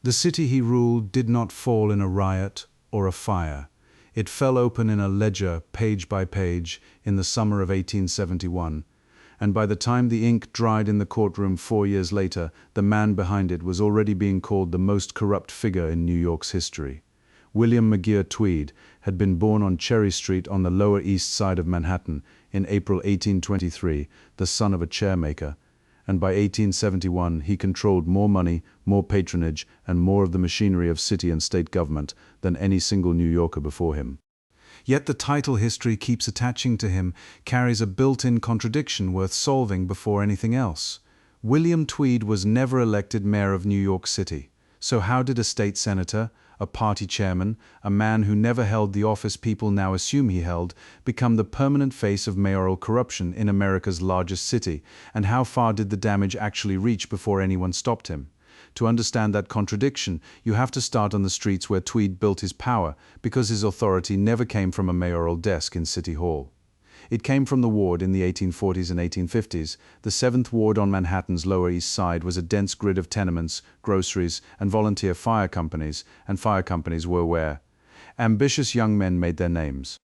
The city he ruled did not fall in a riot or a fire. It fell open in a ledger, page by page, in the summer of 1871, and by the time the ink dried in the courtroom 4 years later, the man behind it was already being called the most corrupt figure in New York's history. William McGeer Tweed had been born on Cherry Street on the Lower East Side of Manhattan in April 1823, the son of a chairmaker, and by 1871 he controlled more money, more patronage, and more of the machinery of city and state government than any single New Yorker before him. Yet the title history keeps attaching to him carries a built-in contradiction worth solving before anything else. William Tweed was never elected mayor of New York City. So how did a state senator, a party chairman, a man who never held the office people now assume he held, become the permanent face of mayoral corruption in America's largest city? And how far did the damage actually reach before anyone stopped him? To understand that contradiction, you have to start on the streets where Tweed built his power, because his authority never came from a mayoral desk in City Hall. It came from the ward in the 1840s and 1850s. The 7th Ward on Manhattan's Lower East Side was a dense grid of tenements, groceries, and volunteer fire companies, and fire companies were where ambitious young men made their names.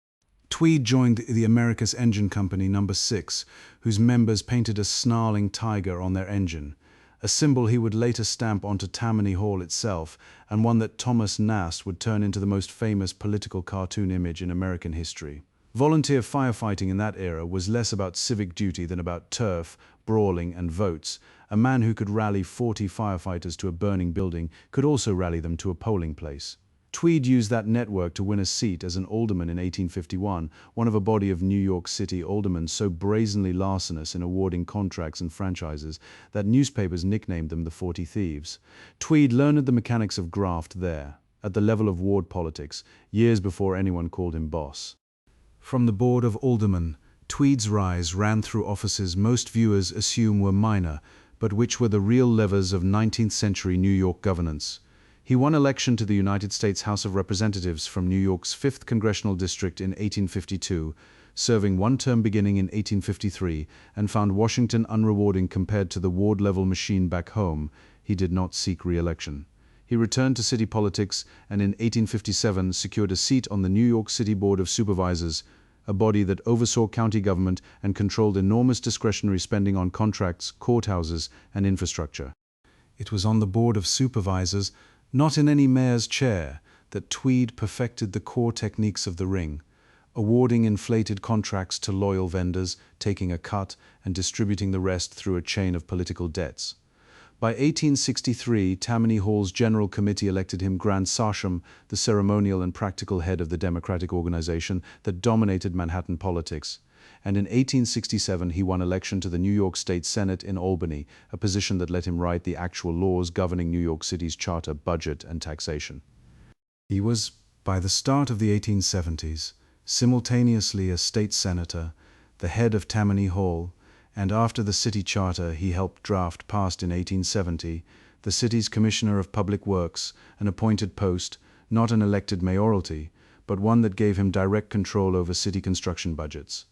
Tweed joined the America's Engine Company No. 6, whose members painted a snarling tiger on their engine, a symbol he would later stamp onto Tammany Hall itself, and one that Thomas Nast would turn into the most famous political cartoon image in American history. Volunteer firefighting in that era was less about civic duty than about turf, brawling, and votes. A man who could rally 40 firefighters to a burning building could also rally them to a polling place. Tweed used that network to win a seat as an alderman in 1851, one of a body of New York City aldermen so brazenly larcenous in awarding contracts and franchises that newspapers nicknamed them the 40 Thieves. Tweed learned the mechanics of graft there, at the level of ward politics, years before anyone called him boss. From the Board of Aldermen, Tweed's rise ran through offices most viewers assume were minor, but which were the real levers of 19th-century New York governance. He won election to the United States House of Representatives from New York's 5th Congressional District in 1852, serving one term beginning in 1853, and found Washington unrewarding compared to the ward-level machine back home. He did not seek re-election. He returned to city politics and in 1857 secured a seat on the New York City Board of Supervisors, a body that oversaw county government and controlled enormous discretionary spending on contracts, courthouses, and infrastructure. It was on the Board of Supervisors, not in any mayor's chair, that Tweed perfected the core techniques of the ring, awarding inflated contracts to loyal vendors, taking a cut, and distributing the rest through a chain of political debts. By 1863, Tammany Hall's General Committee elected him Grand Sachem, the ceremonial and practical head of the Democratic organization that dominated Manhattan politics. And in 1867 he won election to the New York State Senate in Albany, a position that let him write the actual laws governing New York City's charter, budget, and taxation. He was, by the start of the 1870s, simultaneously a state senator, the head of Tammany Hall, and after the city charter he helped draft passed in 1870, the city's Commissioner of Public Works, an appointed post, not an elected mayoralty, but one that gave him direct control over city construction budgets.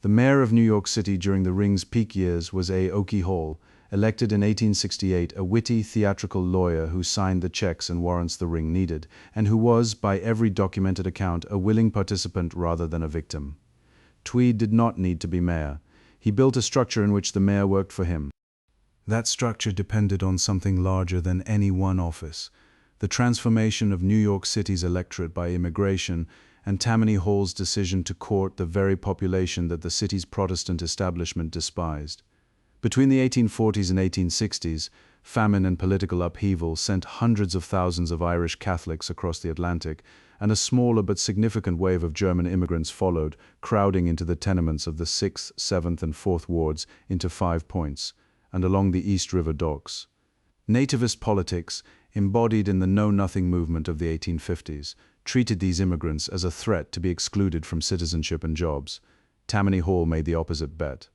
The mayor of New York City during the ring's peak years was A. Oakey Hall, elected in 1868, a witty, theatrical lawyer who signed the checks and warrants the ring needed, and who was, by every documented account, a willing participant rather than a victim. Tweed did not need to be mayor. He built a structure in which the mayor worked for him. That structure depended on something larger than any one office: the transformation of New York City's electorate by immigration, and Tammany Hall's decision to court the very population that the city's Protestant establishment despised. Between the 1840s and 1860s, famine and political upheaval sent hundreds of thousands of Irish Catholics across the Atlantic, and a smaller but significant wave of German immigrants followed, crowding into the tenements of the 6th, 7th, and 4th wards into 5 Points, and along the East River docks. Nativist politics, embodied in the Know-Nothing movement of the 1850s, treated these immigrants as a threat to be excluded from citizenship and jobs. Tammany Hall made the opposite bet.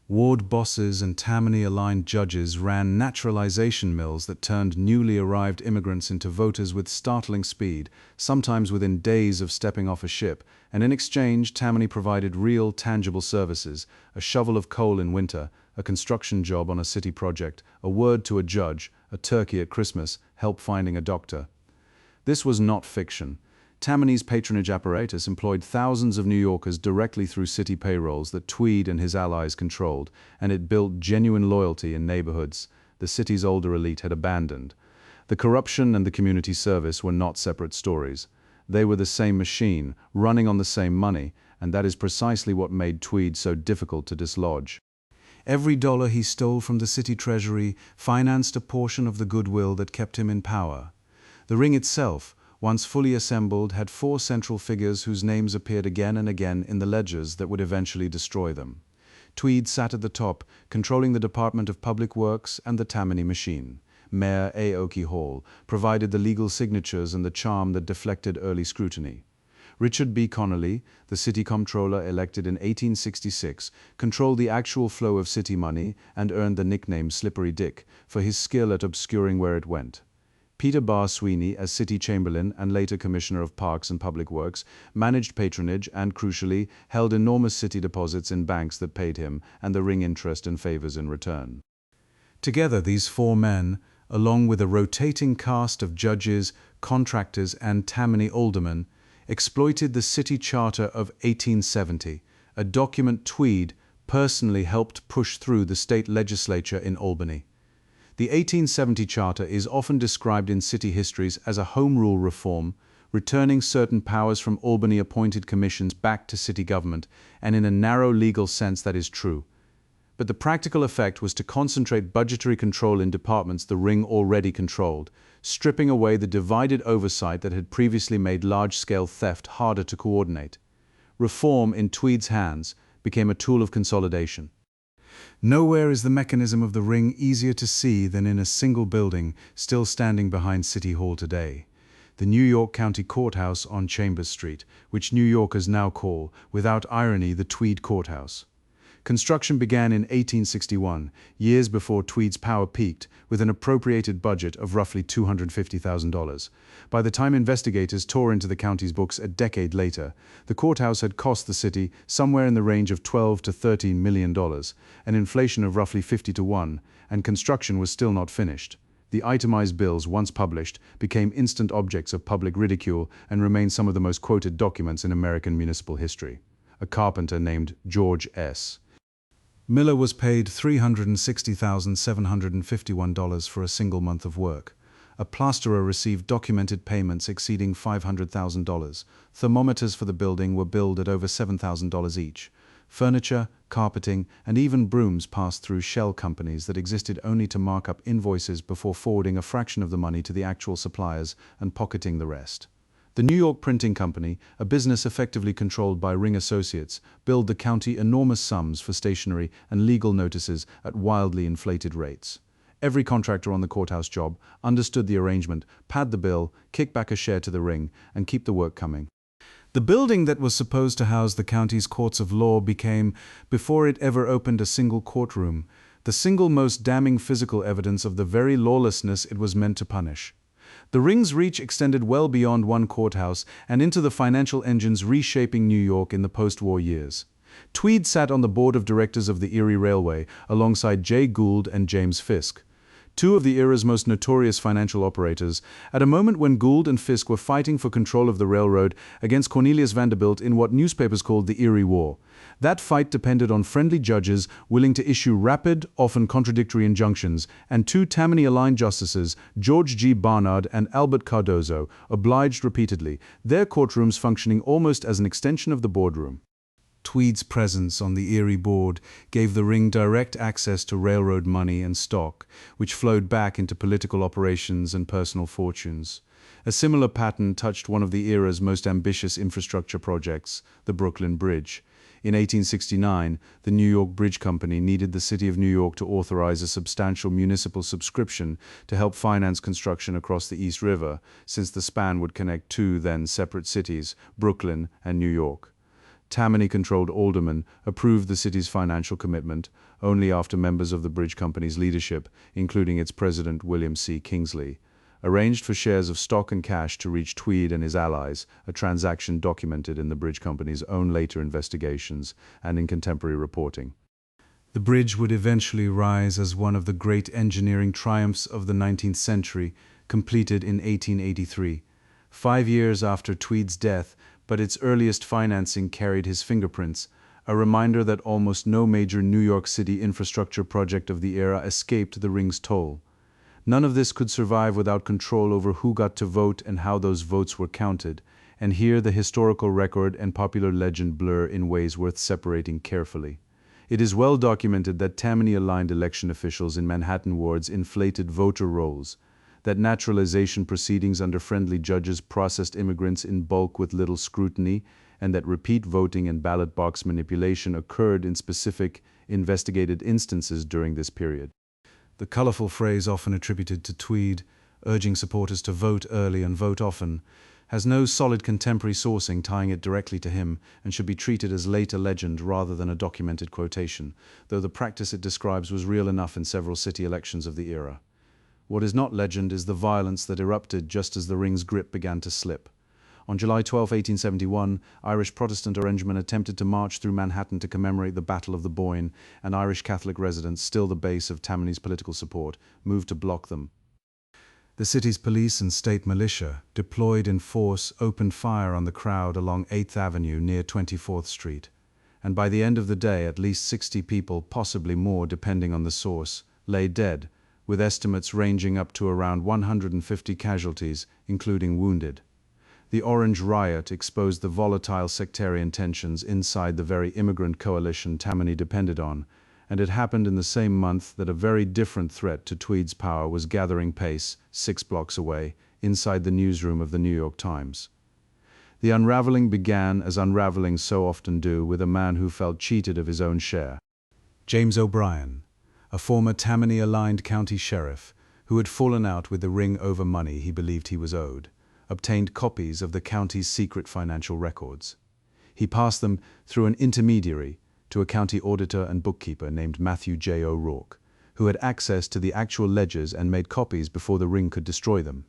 Ward bosses and Tammany-aligned judges ran naturalization mills that turned newly arrived immigrants into voters with startling speed, sometimes within days of stepping off a ship, and in exchange Tammany provided real, tangible services: a shovel of coal in winter, a construction job on a city project, a word to a judge, a turkey at Christmas, help finding a doctor. This was not fiction. Tammany's patronage apparatus employed thousands of New Yorkers directly through city payrolls that Tweed and his allies controlled, and it built genuine loyalty in neighborhoods the city's older elite had abandoned. The corruption and the community service were not separate stories. They were the same machine, running on the same money, and that is precisely what made Tweed so difficult to dislodge. Every dollar he stole from the city treasury financed a portion of the goodwill that kept him in power. The ring itself, once fully assembled, had four central figures whose names appeared again and again in the ledgers that would eventually destroy them. Tweed sat at the top, controlling the Department of Public Works and the Tammany machine. Mayor Aoki Hall provided the legal signatures and the charm that deflected early scrutiny. Richard B. Connolly, the city comptroller elected in 1866, controlled the actual flow of city money and earned the nickname Slippery Dick for his skill at obscuring where it went. Peter Barr Sweeney, as city chamberlain and later commissioner of Parks and Public Works, managed patronage and, crucially, held enormous city deposits in banks that paid him and the ring interest and favors in return. Together, these four men, along with a rotating cast of judges, contractors, and Tammany aldermen, exploited the city charter of 1870, a document Tweed personally helped push through the state legislature in Albany. The 1870 charter is often described in city histories as a home rule reform, returning certain powers from Albany-appointed commissions back to city government, and in a narrow legal sense that is true. But the practical effect was to concentrate budgetary control in departments the ring already controlled, stripping away the divided oversight that had previously made large-scale theft harder to coordinate. Reform, in Tweed's hands, became a tool of consolidation. Nowhere is the mechanism of the ring easier to see than in a single building still standing behind City Hall today, the New York County Courthouse on Chambers Street, which New Yorkers now call, without irony, the Tweed Courthouse. Construction began in 1861, years before Tweed's power peaked, with an appropriated budget of roughly $250,000. By the time investigators tore into the county's books a decade later, the courthouse had cost the city somewhere in the range of $12 to $13 million, an inflation of roughly 50 to 1, and construction was still not finished. The itemized bills, once published, became instant objects of public ridicule and remain some of the most quoted documents in American municipal history. A carpenter named George S. Miller was paid $360,751 for a single month of work. A plasterer received documented payments exceeding $500,000. Thermometers for the building were billed at over $7,000 each. Furniture, carpeting, and even brooms passed through shell companies that existed only to mark up invoices before forwarding a fraction of the money to the actual suppliers and pocketing the rest. The New York Printing Company, a business effectively controlled by Ring Associates, billed the county enormous sums for stationery and legal notices at wildly inflated rates. Every contractor on the courthouse job understood the arrangement, pad the bill, kick back a share to the Ring, and keep the work coming. The building that was supposed to house the county's courts of law became, before it ever opened a single courtroom, the single most damning physical evidence of the very lawlessness it was meant to punish. The Ring's reach extended well beyond one courthouse and into the financial engines reshaping New York in the post-war years. Tweed sat on the board of directors of the Erie Railway alongside Jay Gould and James Fisk, two of the era's most notorious financial operators, at a moment when Gould and Fisk were fighting for control of the railroad against Cornelius Vanderbilt in what newspapers called the Erie War. That fight depended on friendly judges willing to issue rapid, often contradictory injunctions, and two Tammany-aligned justices, George G. Barnard and Albert Cardozo, obliged repeatedly, their courtrooms functioning almost as an extension of the boardroom. Tweed's presence on the Erie board gave the Ring direct access to railroad money and stock, which flowed back into political operations and personal fortunes. A similar pattern touched one of the era's most ambitious infrastructure projects, the Brooklyn Bridge. In 1869, the New York Bridge Company needed the City of New York to authorize a substantial municipal subscription to help finance construction across the East River, since the span would connect two then separate cities, Brooklyn and New York. Tammany-controlled aldermen approved the city's financial commitment only after members of the Bridge Company's leadership, including its president William C. Kingsley, arranged for shares of stock and cash to reach Tweed and his allies, a transaction documented in the Bridge Company's own later investigations and in contemporary reporting. The bridge would eventually rise as one of the great engineering triumphs of the 19th century, completed in 1883, 5 years after Tweed's death, but its earliest financing carried his fingerprints, a reminder that almost no major New York City infrastructure project of the era escaped the ring's toll. None of this could survive without control over who got to vote and how those votes were counted, and here the historical record and popular legend blur in ways worth separating carefully. It is well documented that Tammany-aligned election officials in Manhattan wards inflated voter rolls, that naturalization proceedings under friendly judges processed immigrants in bulk with little scrutiny, and that repeat voting and ballot box manipulation occurred in specific, investigated instances during this period. The colorful phrase often attributed to Tweed, urging supporters to vote early and vote often, has no solid contemporary sourcing tying it directly to him and should be treated as later legend rather than a documented quotation, though the practice it describes was real enough in several city elections of the era. What is not legend is the violence that erupted just as the ring's grip began to slip. On July 12, 1871, Irish Protestant Orangemen attempted to march through Manhattan to commemorate the Battle of the Boyne, and Irish Catholic residents, still the base of Tammany's political support, moved to block them. The city's police and state militia, deployed in force, opened fire on the crowd along 8th Avenue near 24th Street. And by the end of the day, at least 60 people, possibly more depending on the source, lay dead, with estimates ranging up to around 150 casualties, including wounded. The Orange Riot exposed the volatile sectarian tensions inside the very immigrant coalition Tammany depended on, and it happened in the same month that a very different threat to Tweed's power was gathering pace, 6 blocks away, inside the newsroom of the New York Times. The unraveling began, as unravelings so often do, with a man who felt cheated of his own share. James O'Brien, a former Tammany-aligned county sheriff, who had fallen out with the ring over money he believed he was owed, obtained copies of the county's secret financial records. He passed them through an intermediary to a county auditor and bookkeeper named Matthew J. O'Rourke, who had access to the actual ledgers and made copies before the ring could destroy them.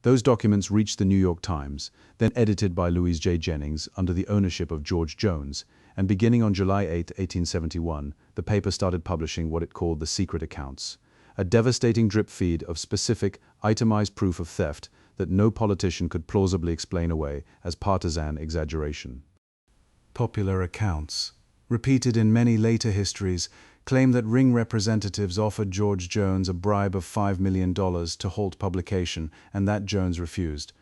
Those documents reached the New York Times, then edited by Louise J. Jennings under the ownership of George Jones, and beginning on July 8, 1871, the paper started publishing what it called the secret accounts, a devastating drip feed of specific, itemized proof of theft that no politician could plausibly explain away as partisan exaggeration. Popular accounts, repeated in many later histories, claim that ring representatives offered George Jones a bribe of $5 million to halt publication, and that Jones refused.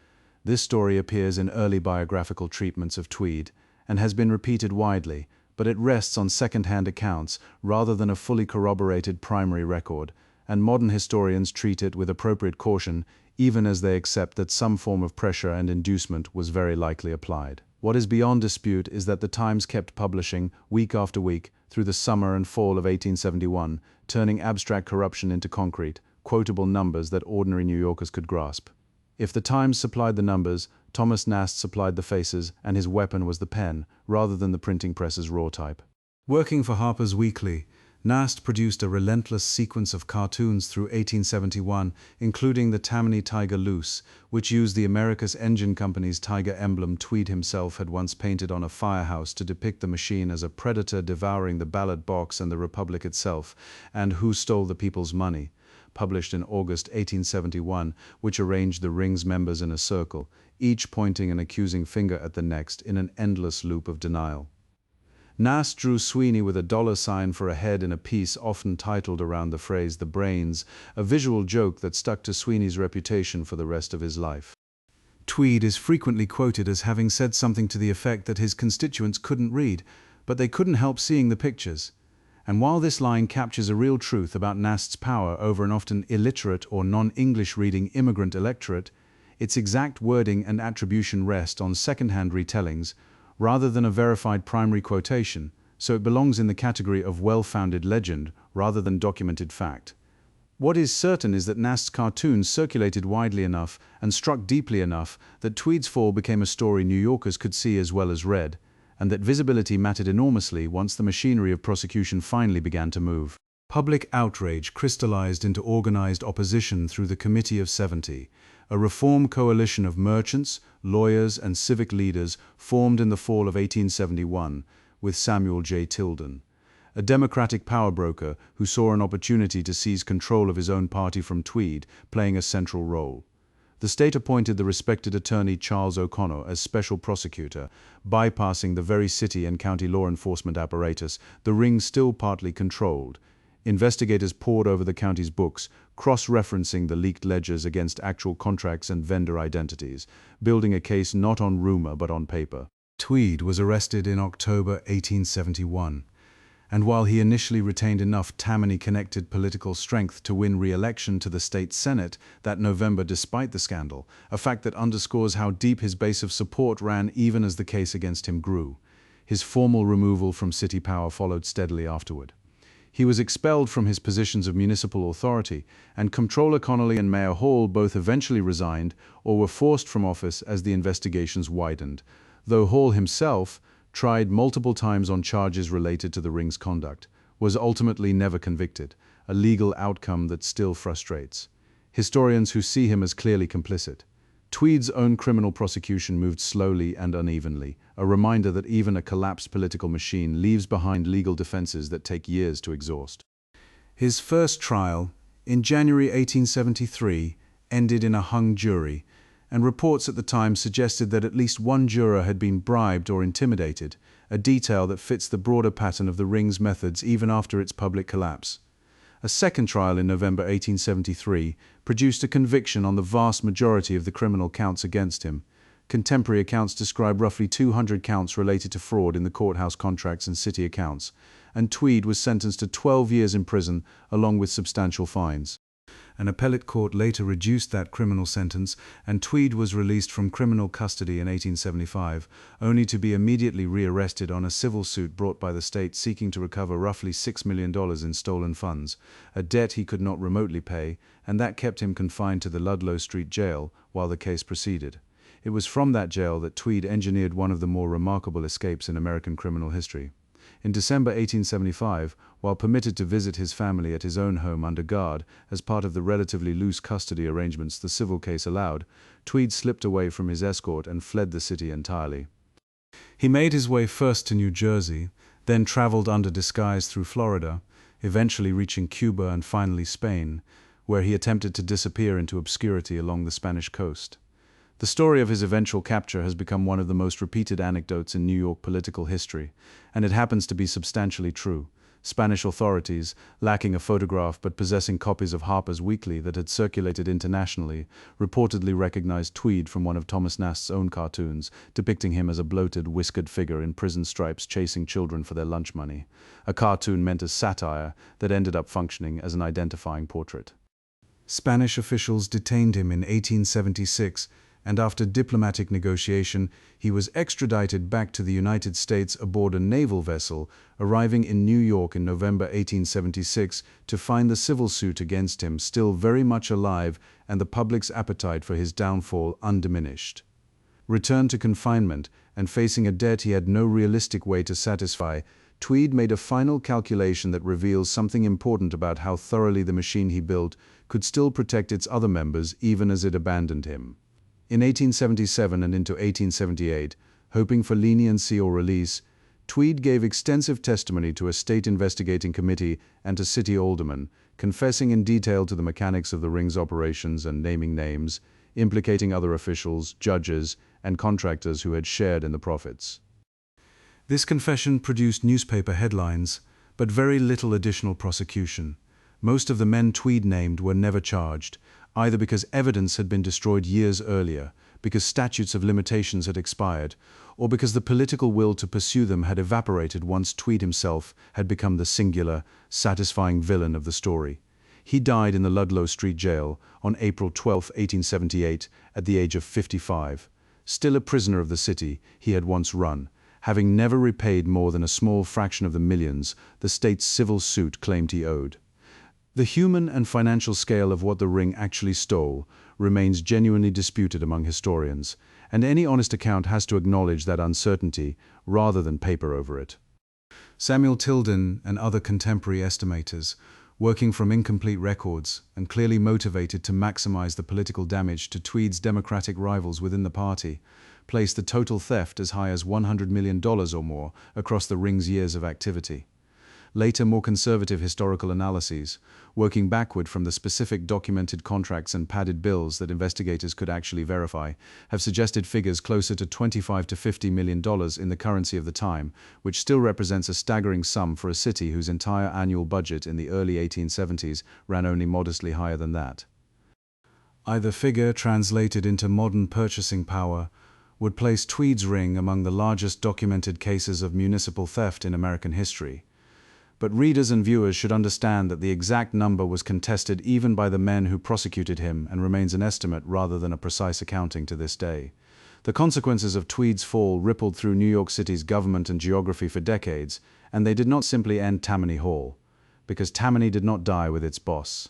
This story appears in early biographical treatments of Tweed, and has been repeated widely, but it rests on second-hand accounts rather than a fully corroborated primary record, and modern historians treat it with appropriate caution, even as they accept that some form of pressure and inducement was very likely applied. What is beyond dispute is that the Times kept publishing, week after week, through the summer and fall of 1871, turning abstract corruption into concrete, quotable numbers that ordinary New Yorkers could grasp. If the Times supplied the numbers, Thomas Nast supplied the faces, and his weapon was the pen, rather than the printing press's raw type. Working for Harper's Weekly, Nast produced a relentless sequence of cartoons through 1871, including the Tammany Tiger Loose, which used the America's Engine Company's tiger emblem Tweed himself had once painted on a firehouse to depict the machine as a predator devouring the ballot box and the Republic itself, and Who Stole the People's Money, published in August 1871, which arranged the ring's members in a circle, each pointing an accusing finger at the next in an endless loop of denial. Nast drew Sweeney with a $sign for a head in a piece often titled around the phrase "the brains," a visual joke that stuck to Sweeney's reputation for the rest of his life. Tweed is frequently quoted as having said something to the effect that his constituents couldn't read, but they couldn't help seeing the pictures. And while this line captures a real truth about Nast's power over an often illiterate or non-English reading immigrant electorate, its exact wording and attribution rest on second-hand retellings, rather than a verified primary quotation, so it belongs in the category of well-founded legend rather than documented fact. What is certain is that Nast's cartoons circulated widely enough and struck deeply enough that Tweed's fall became a story New Yorkers could see as well as read, and that visibility mattered enormously once the machinery of prosecution finally began to move. Public outrage crystallized into organized opposition through the Committee of 70, a reform coalition of merchants, lawyers, and civic leaders formed in the fall of 1871, with Samuel J. Tilden. a democratic power broker who saw an opportunity to seize control of his own party from Tweed, playing a central role. The state appointed the respected attorney Charles O'Connor as special prosecutor, bypassing the very city and county law enforcement apparatus the ring still partly controlled. Investigators pored over the county's books, cross-referencing the leaked ledgers against actual contracts and vendor identities, building a case not on rumor but on paper. Tweed was arrested in October 1871, and while he initially retained enough Tammany-connected political strength to win re-election to the state Senate that November despite the scandal, a fact that underscores how deep his base of support ran even as the case against him grew. His formal removal from city power followed steadily afterward. He was expelled from his positions of municipal authority, and Comptroller Connolly and Mayor Hall both eventually resigned or were forced from office as the investigations widened, though Hall himself, tried multiple times on charges related to the ring's conduct, was ultimately never convicted, a legal outcome that still frustrates historians who see him as clearly complicit. Tweed's own criminal prosecution moved slowly and unevenly, a reminder that even a collapsed political machine leaves behind legal defenses that take years to exhaust. His first trial, in January 1873, ended in a hung jury, and reports at the time suggested that at least one juror had been bribed or intimidated, a detail that fits the broader pattern of the ring's methods even after its public collapse. A second trial in November 1873 produced a conviction on the vast majority of the criminal counts against him. Contemporary accounts describe roughly 200 counts related to fraud in the courthouse contracts and city accounts, and Tweed was sentenced to 12 years in prison along with substantial fines. An appellate court later reduced that criminal sentence, and Tweed was released from criminal custody in 1875, only to be immediately rearrested on a civil suit brought by the state seeking to recover roughly $6 million in stolen funds, a debt he could not remotely pay, and that kept him confined to the Ludlow Street jail while the case proceeded. It was from that jail that Tweed engineered one of the more remarkable escapes in American criminal history. In December 1875, while permitted to visit his family at his own home under guard as part of the relatively loose custody arrangements the civil case allowed, Tweed slipped away from his escort and fled the city entirely. He made his way first to New Jersey, then traveled under disguise through Florida, eventually reaching Cuba and finally Spain, where he attempted to disappear into obscurity along the Spanish coast. The story of his eventual capture has become one of the most repeated anecdotes in New York political history, and it happens to be substantially true. Spanish authorities, lacking a photograph but possessing copies of Harper's Weekly that had circulated internationally, reportedly recognized Tweed from one of Thomas Nast's own cartoons, depicting him as a bloated, whiskered figure in prison stripes chasing children for their lunch money, a cartoon meant as satire that ended up functioning as an identifying portrait. Spanish officials detained him in 1876, and after diplomatic negotiation, he was extradited back to the United States aboard a naval vessel, arriving in New York in November 1876 to find the civil suit against him still very much alive and the public's appetite for his downfall undiminished. Returned to confinement and facing a debt he had no realistic way to satisfy, Tweed made a final calculation that reveals something important about how thoroughly the machine he built could still protect its other members even as it abandoned him. In 1877 and into 1878, hoping for leniency or release, Tweed gave extensive testimony to a state investigating committee and to city aldermen, confessing in detail to the mechanics of the ring's operations and naming names, implicating other officials, judges, and contractors who had shared in the profits. This confession produced newspaper headlines, but very little additional prosecution. Most of the men Tweed named were never charged, either because evidence had been destroyed years earlier, because statutes of limitations had expired, or because the political will to pursue them had evaporated once Tweed himself had become the singular, satisfying villain of the story. He died in the Ludlow Street jail on April 12, 1878, at the age of 55. Still a prisoner of the city he had once run, having never repaid more than a small fraction of the millions the state's civil suit claimed he owed. The human and financial scale of what the ring actually stole remains genuinely disputed among historians, and any honest account has to acknowledge that uncertainty rather than paper over it. Samuel Tilden and other contemporary estimators, working from incomplete records and clearly motivated to maximize the political damage to Tweed's Democratic rivals within the party, placed the total theft as high as $100 million or more across the ring's years of activity. Later, more conservative historical analyses, working backward from the specific documented contracts and padded bills that investigators could actually verify, have suggested figures closer to $25 to $50 million in the currency of the time, which still represents a staggering sum for a city whose entire annual budget in the early 1870s ran only modestly higher than that. Either figure, translated into modern purchasing power, would place Tweed's ring among the largest documented cases of municipal theft in American history. But readers and viewers should understand that the exact number was contested even by the men who prosecuted him and remains an estimate rather than a precise accounting to this day. The consequences of Tweed's fall rippled through New York City's government and geography for decades, and they did not simply end Tammany Hall, because Tammany did not die with its boss.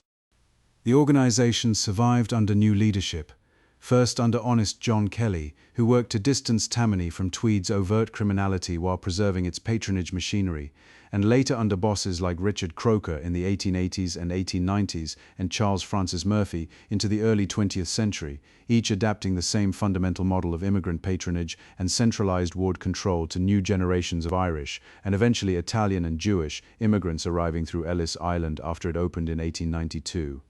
The organization survived under new leadership, first under honest John Kelly, who worked to distance Tammany from Tweed's overt criminality while preserving its patronage machinery, and later under bosses like Richard Croker in the 1880s and 1890s and Charles Francis Murphy into the early 20th century, each adapting the same fundamental model of immigrant patronage and centralized ward control to new generations of Irish, and eventually Italian and Jewish, immigrants arriving through Ellis Island after it opened in 1892.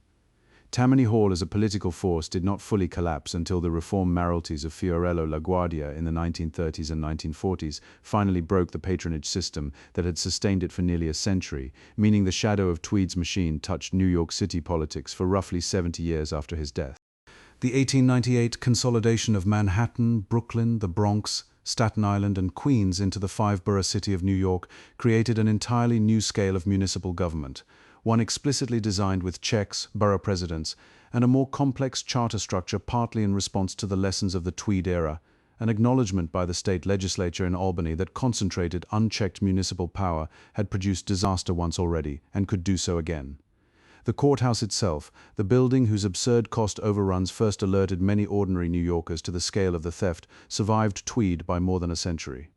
Tammany Hall as a political force did not fully collapse until the reform mayoralties of Fiorello LaGuardia in the 1930s and 1940s finally broke the patronage system that had sustained it for nearly a century, meaning the shadow of Tweed's machine touched New York City politics for roughly 70 years after his death. The 1898 consolidation of Manhattan, Brooklyn, the Bronx, Staten Island, and Queens into the five-borough city of New York created an entirely new scale of municipal government, one explicitly designed with checks, borough presidents, and a more complex charter structure partly in response to the lessons of the Tweed era, an acknowledgement by the state legislature in Albany that concentrated, unchecked municipal power had produced disaster once already and could do so again. The courthouse itself, the building whose absurd cost overruns first alerted many ordinary New Yorkers to the scale of the theft, survived Tweed by more than a century.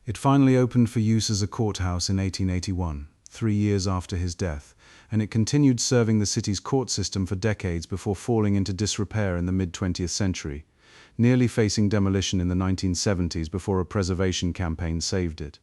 It finally opened for use as a courthouse in 1881. 3 years after his death, and it continued serving the city's court system for decades before falling into disrepair in the mid-20th century, nearly facing demolition in the 1970s before a preservation campaign saved it.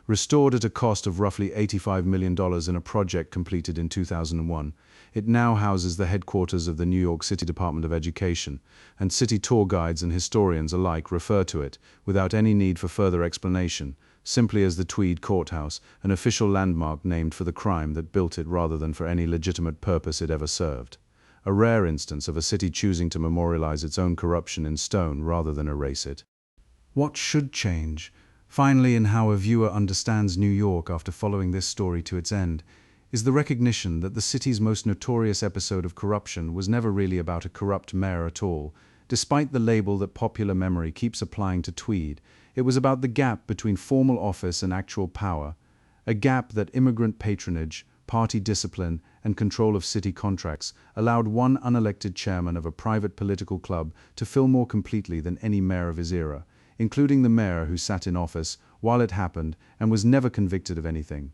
Restored at a cost of roughly $85 million in a project completed in 2001, it now houses the headquarters of the New York City Department of Education, and city tour guides and historians alike refer to it, without any need for further explanation, simply as the Tweed Courthouse, an official landmark named for the crime that built it rather than for any legitimate purpose it ever served. A rare instance of a city choosing to memorialize its own corruption in stone rather than erase it. What should change, finally, in how a viewer understands New York after following this story to its end, is the recognition that the city's most notorious episode of corruption was never really about a corrupt mayor at all. Despite the label that popular memory keeps applying to Tweed, it was about the gap between formal office and actual power, a gap that immigrant patronage, party discipline, and control of city contracts allowed one unelected chairman of a private political club to fill more completely than any mayor of his era, including the mayor who sat in office while it happened and was never convicted of anything.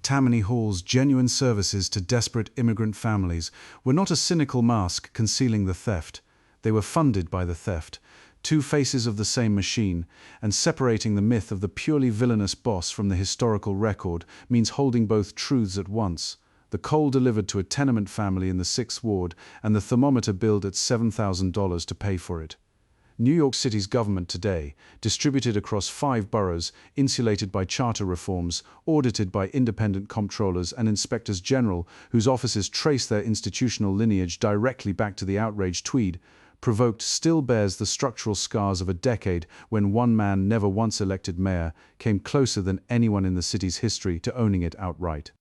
Tammany Hall's genuine services to desperate immigrant families were not a cynical mask concealing the theft. They were funded by the theft, two faces of the same machine, and separating the myth of the purely villainous boss from the historical record means holding both truths at once. The coal delivered to a tenement family in the 6th Ward and the thermometer billed at $7,000 to pay for it. New York City's government today, distributed across 5 boroughs, insulated by charter reforms, audited by independent comptrollers and inspectors general whose offices trace their institutional lineage directly back to the outraged Tweed, provoked still bears the structural scars of a decade when one man, never once elected mayor, came closer than anyone in the city's history to owning it outright.